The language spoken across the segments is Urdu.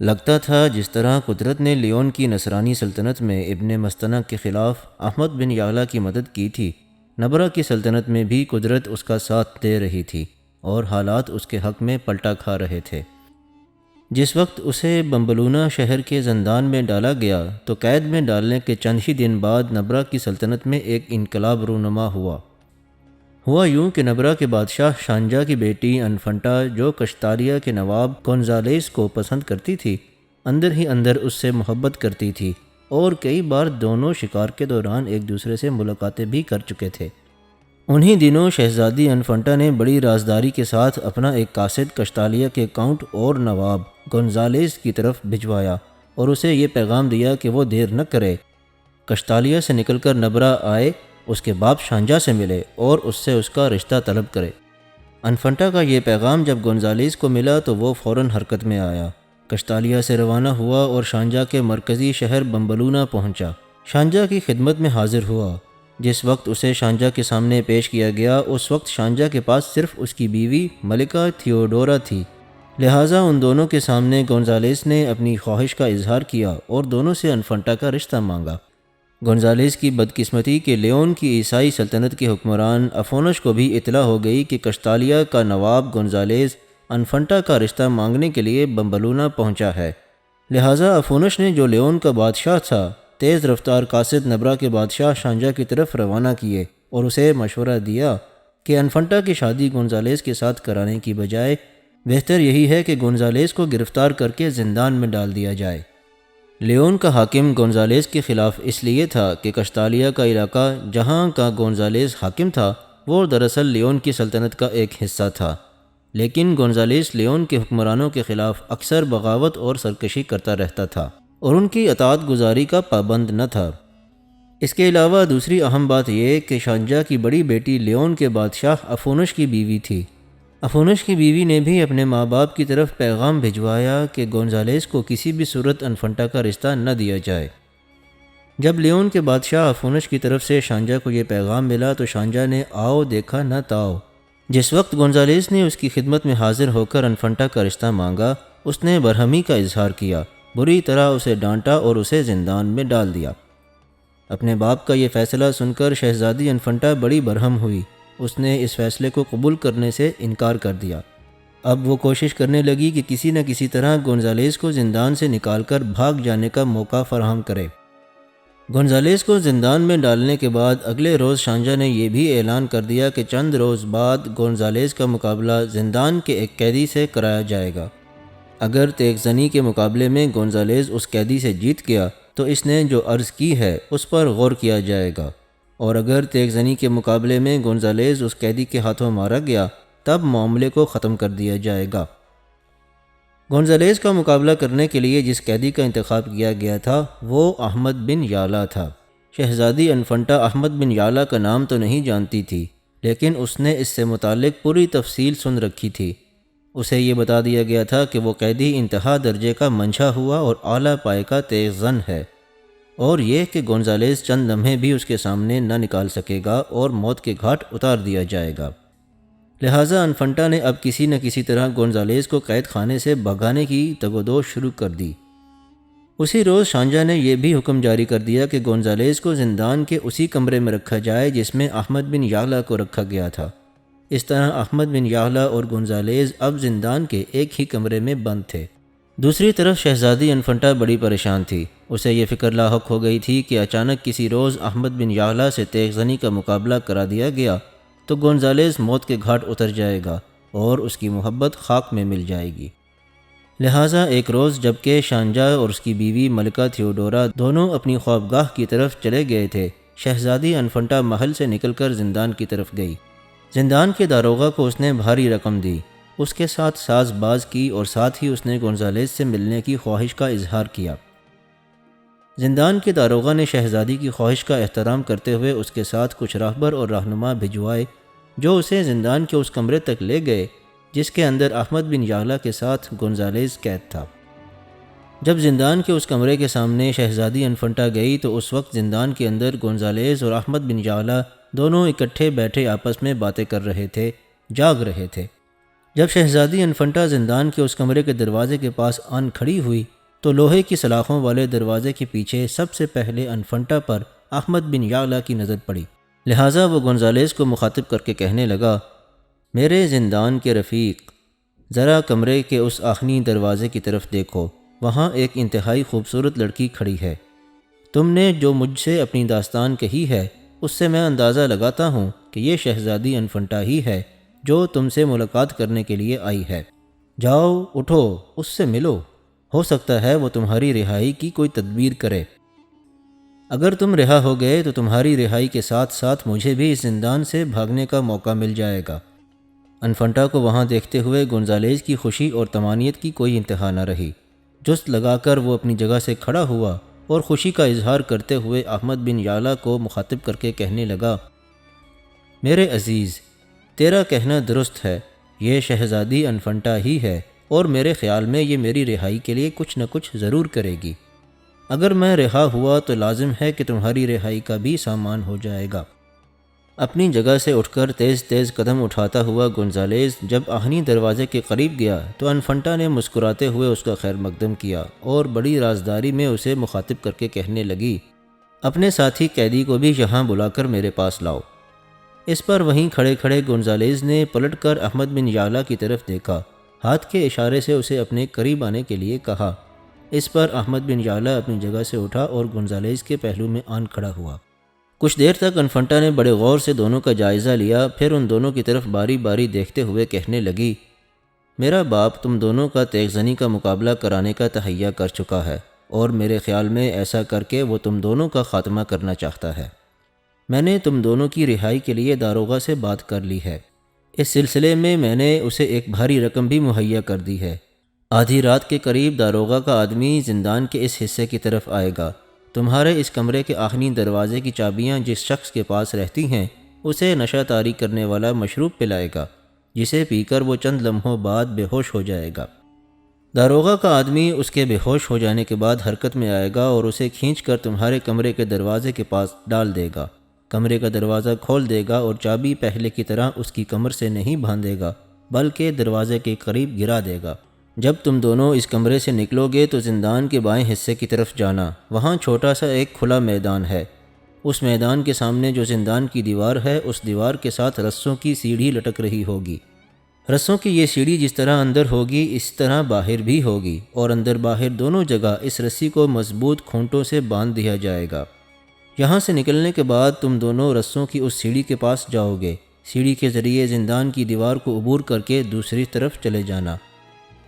لگتا تھا جس طرح قدرت نے لیون کی نصرانی سلطنت میں ابن مستنہ کے خلاف احمد بن یعلا کی مدد کی تھی، نبرہ کی سلطنت میں بھی قدرت اس کا ساتھ دے رہی تھی اور حالات اس کے حق میں پلٹا کھا رہے تھے۔ جس وقت اسے بمبلونہ شہر کے زندان میں ڈالا گیا تو قید میں ڈالنے کے چند ہی دن بعد نبرہ کی سلطنت میں ایک انقلاب رونما ہوا یوں کہ نبرہ کے بادشاہ شانجا کی بیٹی انفنٹا، جو کشتالیہ کے نواب گونزالیس کو پسند کرتی تھی، اندر ہی اندر اس سے محبت کرتی تھی اور کئی بار دونوں شکار کے دوران ایک دوسرے سے ملاقاتیں بھی کر چکے تھے۔ انہی دنوں شہزادی انفنٹا نے بڑی رازداری کے ساتھ اپنا ایک قاصد کشتالیہ کے کاؤنٹ اور نواب گونزالیس کی طرف بھجوایا اور اسے یہ پیغام دیا کہ وہ دیر نہ کرے، کشتالیہ سے نکل کر نبرہ آئے، اس کے باپ شانجا سے ملے اور اس سے اس کا رشتہ طلب کرے۔ انفنٹا کا یہ پیغام جب گونزالیس کو ملا تو وہ فوراً حرکت میں آیا، کشتالیہ سے روانہ ہوا اور شانجا کے مرکزی شہر بمبلونہ پہنچا۔ شانجا کی خدمت میں حاضر ہوا۔ جس وقت اسے شانجا کے سامنے پیش کیا گیا اس وقت شانجا کے پاس صرف اس کی بیوی ملکہ تھیوڈورا تھی، لہٰذا ان دونوں کے سامنے گونزالیس نے اپنی خواہش کا اظہار کیا اور دونوں سے انفنٹا کا رشتہ مانگا۔ گونزالیس کی بدقسمتی کہ لیون کی عیسائی سلطنت کے حکمران افونش کو بھی اطلاع ہو گئی کہ کشتالیہ کا نواب گونزالیس انفنٹا کا رشتہ مانگنے کے لیے بمبلونہ پہنچا ہے، لہٰذا افونش نے جو لیون کا بادشاہ تھا تیز رفتار قاصد نبرہ کے بادشاہ شانجا کی طرف روانہ کیے اور اسے مشورہ دیا کہ انفنٹا کی شادی گونزالیس کے ساتھ کرانے کی بجائے بہتر یہی ہے کہ گونزالیس کو گرفتار کر کے زندان میں ڈال دیا جائے۔ لیون کا حاکم گونزالیس کے خلاف اس لیے تھا کہ کشتالیہ کا علاقہ جہاں کا گونزالیس حاکم تھا وہ دراصل لیون کی سلطنت کا ایک حصہ تھا، لیکن گونزالیس لیون کے حکمرانوں کے خلاف اکثر بغاوت اور سرکشی کرتا رہتا تھا اور ان کی اطاعت گزاری کا پابند نہ تھا۔ اس کے علاوہ دوسری اہم بات یہ کہ شانجا کی بڑی بیٹی لیون کے بادشاہ افونش کی بیوی تھی۔ افونش کی بیوی نے بھی اپنے ماں باپ کی طرف پیغام بھجوایا کہ گونزالیس کو کسی بھی صورت انفنٹا کا رشتہ نہ دیا جائے۔ جب لیون کے بادشاہ افونش کی طرف سے شانجا کو یہ پیغام ملا تو شانجا نے آؤ دیکھا نہ تاؤ۔ جس وقت گونزالیس نے اس کی خدمت میں حاضر ہو کر انفنٹا کا رشتہ مانگا، اس نے برہمی کا اظہار کیا، بری طرح اسے ڈانٹا اور اسے زندان میں ڈال دیا۔ اپنے باپ کا یہ فیصلہ سن کر شہزادی انفنٹا بڑی برہم ہوئی، اس نے اس فیصلے کو قبول کرنے سے انکار کر دیا۔ اب وہ کوشش کرنے لگی کہ کسی نہ کسی طرح گونزالیس کو زندان سے نکال کر بھاگ جانے کا موقع فراہم کرے۔ گونزالیس کو زندان میں ڈالنے کے بعد اگلے روز شانجا نے یہ بھی اعلان کر دیا کہ چند روز بعد گونزالیس کا مقابلہ زندان کے ایک قیدی سے کرایا جائے گا۔ اگر تیغ زنی کے مقابلے میں گونزالیس اس قیدی سے جیت گیا تو اس نے جو عرض کی ہے اس پر غور کیا جائے گا، اور اگر تیغ زنی کے مقابلے میں گونزالیس اس قیدی کے ہاتھوں مارا گیا تب معاملے کو ختم کر دیا جائے گا۔ گونزالیس کا مقابلہ کرنے کے لیے جس قیدی کا انتخاب کیا گیا تھا وہ احمد بن یعلا تھا۔ شہزادی انفنٹا احمد بن یعلا کا نام تو نہیں جانتی تھی، لیکن اس نے اس سے متعلق پوری تفصیل سن رکھی تھی۔ اسے یہ بتا دیا گیا تھا کہ وہ قیدی انتہا درجے کا منجھا ہوا اور اعلیٰ پائے کا تیز زن ہے، اور یہ کہ گونزالیس چند لمحے بھی اس کے سامنے نہ نکال سکے گا اور موت کے گھاٹ اتار دیا جائے گا۔ لہٰذا انفنٹا نے اب کسی نہ کسی طرح گونزالیس کو قید خانے سے بھگانے کی تگودو شروع کر دی۔ اسی روز شانجا نے یہ بھی حکم جاری کر دیا کہ گونزالیس کو زندان کے اسی کمرے میں رکھا جائے جس میں احمد بن یعلا کو رکھا گیا تھا۔ اس طرح احمد بن یعلا اور گونزالیس اب زندان کے ایک ہی کمرے میں بند تھے۔ دوسری طرف شہزادی انفنٹا بڑی پریشان تھی۔ اسے یہ فکر لاحق ہو گئی تھی کہ اچانک کسی روز احمد بن یعلا سے تیغ زنی کا مقابلہ کرا دیا گیا تو گونزالیس موت کے گھاٹ اتر جائے گا اور اس کی محبت خاک میں مل جائے گی۔ لہٰذا ایک روز جب کہ شانجا اور اس کی بیوی ملکہ تھیوڈورا دونوں اپنی خوابگاہ کی طرف چلے گئے تھے، شہزادی انفنٹا محل سے نکل کر زندان کی طرف گئی۔ زندان کے داروغہ کو اس نے بھاری رقم دی، اس کے ساتھ ساز باز کی اور ساتھ ہی اس نے گونزالیس سے ملنے کی خواہش کا اظہار کیا۔ زندان کے داروغہ نے شہزادی کی خواہش کا احترام کرتے ہوئے اس کے ساتھ کچھ راہبر اور رہنما بھجوائے جو اسے زندان کے اس کمرے تک لے گئے جس کے اندر احمد بن یعلا کے ساتھ گونزالیس قید تھا۔ جب زندان کے اس کمرے کے سامنے شہزادی انفنٹا گئی تو اس وقت زندان کے اندر گونزالیس اور احمد بن یعلا دونوں اکٹھے بیٹھے آپس میں باتیں کر رہے تھے، جاگ رہے تھے۔ جب شہزادی انفنٹا زندان کے اس کمرے کے دروازے کے پاس آن کھڑی ہوئی تو لوہے کی سلاخوں والے دروازے کے پیچھے سب سے پہلے انفنٹا پر احمد بن یعلا کی نظر پڑی۔ لہٰذا وہ گونزالیز کو مخاطب کر کے کہنے لگا، میرے زندان کے رفیق، ذرا کمرے کے اس آخری دروازے کی طرف دیکھو، وہاں ایک انتہائی خوبصورت لڑکی کھڑی ہے۔ تم نے جو مجھ سے اپنی داستان کہی ہے اس سے میں اندازہ لگاتا ہوں کہ یہ شہزادی انفنٹا ہی ہے جو تم سے ملاقات کرنے کے لیے آئی ہے۔ جاؤ اٹھو، اس سے ملو، ہو سکتا ہے وہ تمہاری رہائی کی کوئی تدبیر کرے۔ اگر تم رہا ہو گئے تو تمہاری رہائی کے ساتھ ساتھ مجھے بھی اس زندان سے بھاگنے کا موقع مل جائے گا۔ انفنٹا کو وہاں دیکھتے ہوئے گونزالیز کی خوشی اور طمانینت کی کوئی انتہا نہ رہی۔ جست لگا کر وہ اپنی جگہ سے کھڑا ہوا اور خوشی کا اظہار کرتے ہوئے احمد بن یعلا کو مخاطب کر کے کہنے لگا، میرے عزیز، تیرا کہنا درست ہے، یہ شہزادی انفنٹا ہی ہے اور میرے خیال میں یہ میری رہائی کے لیے کچھ نہ کچھ ضرور کرے گی۔ اگر میں رہا ہوا تو لازم ہے کہ تمہاری رہائی کا بھی سامان ہو جائے گا۔ اپنی جگہ سے اٹھ کر تیز تیز قدم اٹھاتا ہوا گونزالیز جب آہنی دروازے کے قریب گیا تو انفنٹا نے مسکراتے ہوئے اس کا خیر مقدم کیا اور بڑی رازداری میں اسے مخاطب کر کے کہنے لگی، اپنے ساتھی قیدی کو بھی یہاں بلا کر میرے پاس لاؤ۔ اس پر وہیں کھڑے کھڑے گونزالیز نے پلٹ کر احمد بن یعلا کی طرف دیکھا، ہاتھ کے اشارے سے اسے اپنے قریب آنے کے لیے کہا۔ اس پر احمد بن یعلا اپنی جگہ سے اٹھا اور گونزالیز کے پہلو میں آن کھڑا ہوا۔ کچھ دیر تک انفنٹا نے بڑے غور سے دونوں کا جائزہ لیا، پھر ان دونوں کی طرف باری باری دیکھتے ہوئے کہنے لگی، میرا باپ تم دونوں کا تیغ زنی کا مقابلہ کرانے کا تہیہ کر چکا ہے اور میرے خیال میں ایسا کر کے وہ تم دونوں کا خاتمہ کرنا چاہتا ہے۔ میں نے تم دونوں کی رہائی کے لیے داروغہ سے بات کر لی ہے۔ اس سلسلے میں میں نے اسے ایک بھاری رقم بھی مہیا کر دی ہے۔ آدھی رات کے قریب داروغہ کا آدمی زندان کے اس حصے کی طرف آئے گا۔ تمہارے اس کمرے کے آخری دروازے کی چابیاں جس شخص کے پاس رہتی ہیں اسے نشہ طاری کرنے والا مشروب پلائے گا، جسے پی کر وہ چند لمحوں بعد بے ہوش ہو جائے گا۔ داروغہ کا آدمی اس کے بے ہوش ہو جانے کے بعد حرکت میں آئے گا اور اسے کھینچ کر تمہارے کمرے کے دروازے کے پاس ڈال دے گا۔ کمرے کا دروازہ کھول دے گا اور چابی پہلے کی طرح اس کی کمر سے نہیں باندھے گا بلکہ دروازے کے قریب گرا دے گا۔ جب تم دونوں اس کمرے سے نکلو گے تو زندان کے بائیں حصے کی طرف جانا، وہاں چھوٹا سا ایک کھلا میدان ہے۔ اس میدان کے سامنے جو زندان کی دیوار ہے اس دیوار کے ساتھ رسوں کی سیڑھی لٹک رہی ہوگی۔ رسوں کی یہ سیڑھی جس طرح اندر ہوگی اس طرح باہر بھی ہوگی اور اندر باہر دونوں جگہ اس رسی کو مضبوط کھونٹوں سے باندھ دیا جائے گا۔ یہاں سے نکلنے کے بعد تم دونوں رسوں کی اس سیڑھی کے پاس جاؤ گے۔ سیڑھی کے ذریعے زندان کی دیوار کو عبور کر کے دوسری طرف چلے جانا۔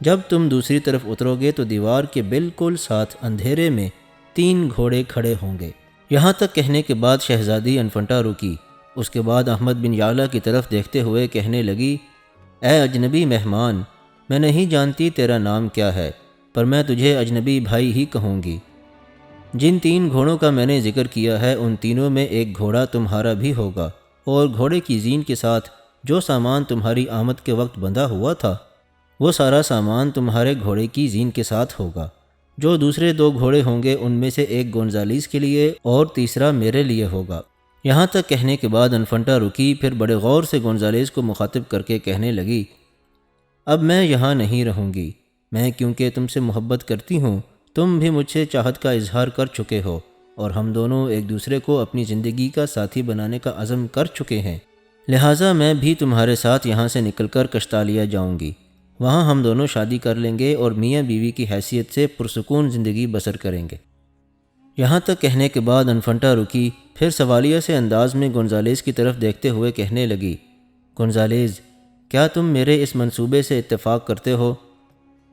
جب تم دوسری طرف اترو گے تو دیوار کے بالکل ساتھ اندھیرے میں 3 گھوڑے کھڑے ہوں گے۔ یہاں تک کہنے کے بعد شہزادی انفنٹا رکی۔ اس کے بعد احمد بن یعلا کی طرف دیکھتے ہوئے کہنے لگی، اے اجنبی مہمان، میں نہیں جانتی تیرا نام کیا ہے، پر میں تجھے اجنبی بھائی ہی کہوں گی۔ جن 3 گھوڑوں کا میں نے ذکر کیا ہے ان تینوں میں ایک گھوڑا تمہارا بھی ہوگا، اور گھوڑے کی زین کے ساتھ جو سامان تمہاری آمد کے وقت بندھا ہوا تھا وہ سارا سامان تمہارے گھوڑے کی زین کے ساتھ ہوگا۔ جو دوسرے 2 گھوڑے ہوں گے ان میں سے ایک گونزالیز کے لیے اور تیسرا میرے لیے ہوگا۔ یہاں تک کہنے کے بعد انفنٹا رکی، پھر بڑے غور سے گونزالیز کو مخاطب کر کے کہنے لگی، اب میں یہاں نہیں رہوں گی۔ میں کیونکہ تم سے محبت کرتی ہوں، تم بھی مجھ سے چاہت کا اظہار کر چکے ہو اور ہم دونوں ایک دوسرے کو اپنی زندگی کا ساتھی بنانے کا عزم کر چکے ہیں، لہٰذا میں بھی تمہارے ساتھ یہاں سے نکل کر کشتالیہ جاؤں گی۔ وہاں ہم دونوں شادی کر لیں گے اور میاں بیوی کی حیثیت سے پرسکون زندگی بسر کریں گے۔ یہاں تک کہنے کے بعد انفنٹا رکی، پھر سوالیہ سے انداز میں گونزالیز کی طرف دیکھتے ہوئے کہنے لگی، گونزالیز، کیا تم میرے اس منصوبے سے اتفاق کرتے ہو؟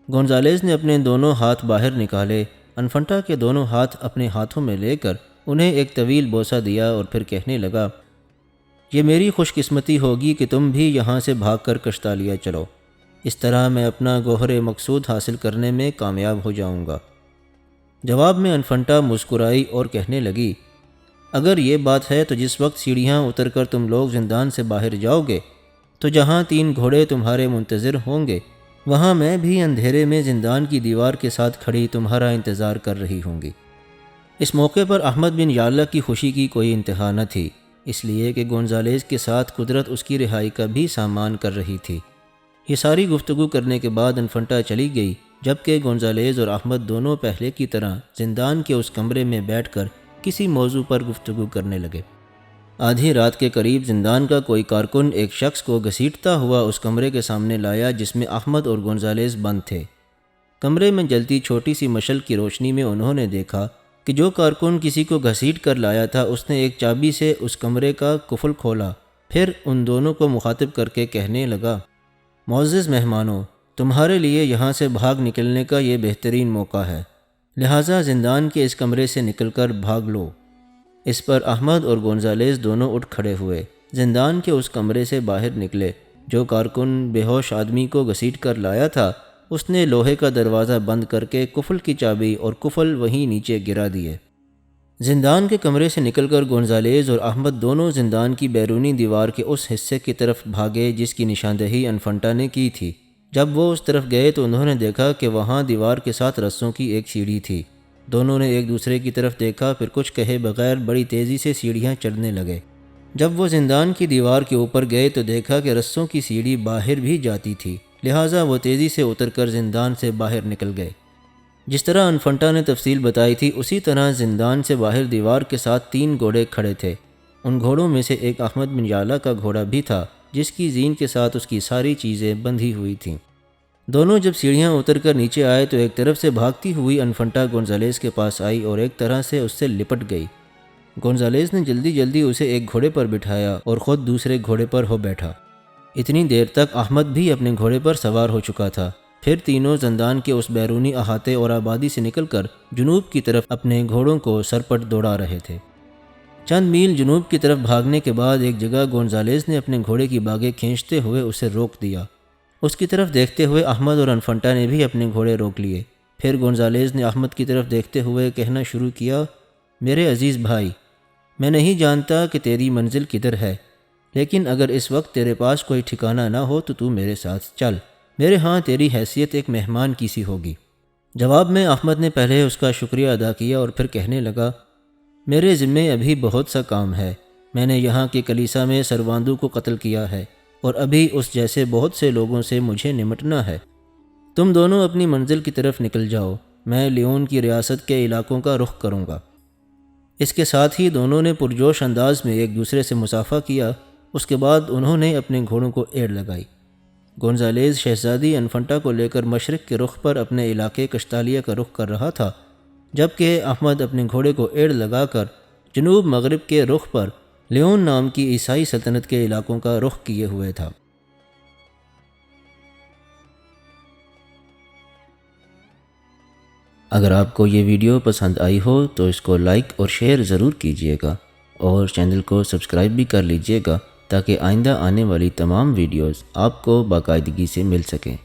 گونزالیز نے اپنے دونوں ہاتھ باہر نکالے، انفنٹا کے دونوں ہاتھ اپنے ہاتھوں میں لے کر انہیں ایک طویل بوسہ دیا اور پھر کہنے لگا، یہ میری خوش قسمتی ہوگی کہ تم بھی یہاں سے بھاگ کر کشتالیہ چلو، اس طرح میں اپنا گوہر مقصود حاصل کرنے میں کامیاب ہو جاؤں گا۔ جواب میں انفنٹا مسکرائی اور کہنے لگی، اگر یہ بات ہے تو جس وقت سیڑھیاں اتر کر تم لوگ زندان سے باہر جاؤ گے تو جہاں 3 گھوڑے تمہارے منتظر ہوں گے وہاں میں بھی اندھیرے میں زندان کی دیوار کے ساتھ کھڑی تمہارا انتظار کر رہی ہوں گی۔ اس موقع پر احمد بن یعلا کی خوشی کی کوئی انتہا نہ تھی، اس لیے کہ گونزالیز کے ساتھ قدرت اس کی رہائی کا بھی سامان کر رہی تھی۔ یہ ساری گفتگو کرنے کے بعد انفنٹا چلی گئی، جبکہ گونزالیز اور احمد دونوں پہلے کی طرح زندان کے اس کمرے میں بیٹھ کر کسی موضوع پر گفتگو کرنے لگے۔ آدھی رات کے قریب زندان کا کوئی کارکن ایک شخص کو گھسیٹتا ہوا اس کمرے کے سامنے لایا جس میں احمد اور گونزالیز بند تھے۔ کمرے میں جلتی چھوٹی سی مشل کی روشنی میں انہوں نے دیکھا کہ جو کارکن کسی کو گھسیٹ کر لایا تھا اس نے ایک چابی سے اس کمرے کا قفل کھولا، پھر ان دونوں کو مخاطب کر کے کہنے لگا، معزز مہمانوں، تمہارے لیے یہاں سے بھاگ نکلنے کا یہ بہترین موقع ہے، لہٰذا زندان کے اس کمرے سے نکل کر بھاگ لو۔ اس پر احمد اور گونزالیز دونوں اٹھ کھڑے ہوئے، زندان کے اس کمرے سے باہر نکلے۔ جو کارکن بے ہوش آدمی کو گھسیٹ کر لایا تھا اس نے لوہے کا دروازہ بند کر کے قفل کی چابی اور قفل وہیں نیچے گرا دیے۔ زندان کے کمرے سے نکل کر گونزالیز اور احمد دونوں زندان کی بیرونی دیوار کے اس حصے کی طرف بھاگے جس کی نشاندہی انفنٹا نے کی تھی۔ جب وہ اس طرف گئے تو انہوں نے دیکھا کہ وہاں دیوار کے ساتھ رسوں کی ایک سیڑھی تھی۔ دونوں نے ایک دوسرے کی طرف دیکھا، پھر کچھ کہے بغیر بڑی تیزی سے سیڑھیاں چڑھنے لگے۔ جب وہ زندان کی دیوار کے اوپر گئے تو دیکھا کہ رسوں کی سیڑھی باہر بھی جاتی تھی، لہٰذا وہ تیزی سے اتر کر زندان سے باہر نکل گئے۔ جس طرح انفنٹا نے تفصیل بتائی تھی اسی طرح زندان سے باہر دیوار کے ساتھ 3 گھوڑے کھڑے تھے۔ ان گھوڑوں میں سے ایک احمد بن یعلا کا گھوڑا بھی تھا جس کی زین کے ساتھ اس کی ساری چیزیں بندھی ہوئی تھیں۔ دونوں جب سیڑھیاں اتر کر نیچے آئے تو ایک طرف سے بھاگتی ہوئی انفنٹا گونزالیز کے پاس آئی اور ایک طرح سے اس سے لپٹ گئی۔ گونزالیز نے جلدی جلدی اسے ایک گھوڑے پر بٹھایا اور خود دوسرے گھوڑے پر ہو بیٹھا۔ اتنی دیر تک احمد بھی اپنے گھوڑے پر سوار ہو چکا تھا۔ پھر تینوں زندان کے اس بیرونی احاطے اور آبادی سے نکل کر جنوب کی طرف اپنے گھوڑوں کو سرپٹ دوڑا رہے تھے۔ چند میل جنوب کی طرف بھاگنے کے بعد ایک جگہ گونزالیز نے اپنے گھوڑے کی باگیں کھینچتے ہوئے اسے روک دیا۔ اس کی طرف دیکھتے ہوئے احمد اور انفنٹا نے بھی اپنے گھوڑے روک لیے۔ پھر گونزالیز نے احمد کی طرف دیکھتے ہوئے کہنا شروع کیا، میرے عزیز بھائی، میں نہیں جانتا کہ تیری منزل کدھر ہے، لیکن اگر اس وقت تیرے پاس کوئی ٹھکانہ نہ ہو تو میرے ساتھ چل، میرے ہاں تیری حیثیت ایک مہمان کی سی ہوگی۔ جواب میں احمد نے پہلے اس کا شکریہ ادا کیا اور پھر کہنے لگا، میرے ذمے ابھی بہت سا کام ہے، میں نے یہاں کے کلیسا میں سرواندو کو قتل کیا ہے اور ابھی اس جیسے بہت سے لوگوں سے مجھے نمٹنا ہے۔ تم دونوں اپنی منزل کی طرف نکل جاؤ، میں لیون کی ریاست کے علاقوں کا رخ کروں گا۔ اس کے ساتھ ہی دونوں نے پرجوش انداز میں ایک دوسرے سے مصافحہ کیا۔ اس کے بعد انہوں نے اپنے گھوڑوں کو ایڑ لگائی۔ گونزالیز شہزادی انفنٹا کو لے کر مشرق کے رخ پر اپنے علاقے کشتالیہ کا رخ کر رہا تھا، جبکہ احمد اپنے گھوڑے کو ایڑ لگا کر جنوب مغرب کے رخ پر لیون نام کی عیسائی سلطنت کے علاقوں کا رخ کیے ہوئے تھا۔ اگر آپ کو یہ ویڈیو پسند آئی ہو تو اس کو لائک اور شیئر ضرور کیجیے گا اور چینل کو سبسکرائب بھی کر لیجیے گا تاکہ آئندہ آنے والی تمام ویڈیوز آپ کو باقاعدگی سے مل سکیں۔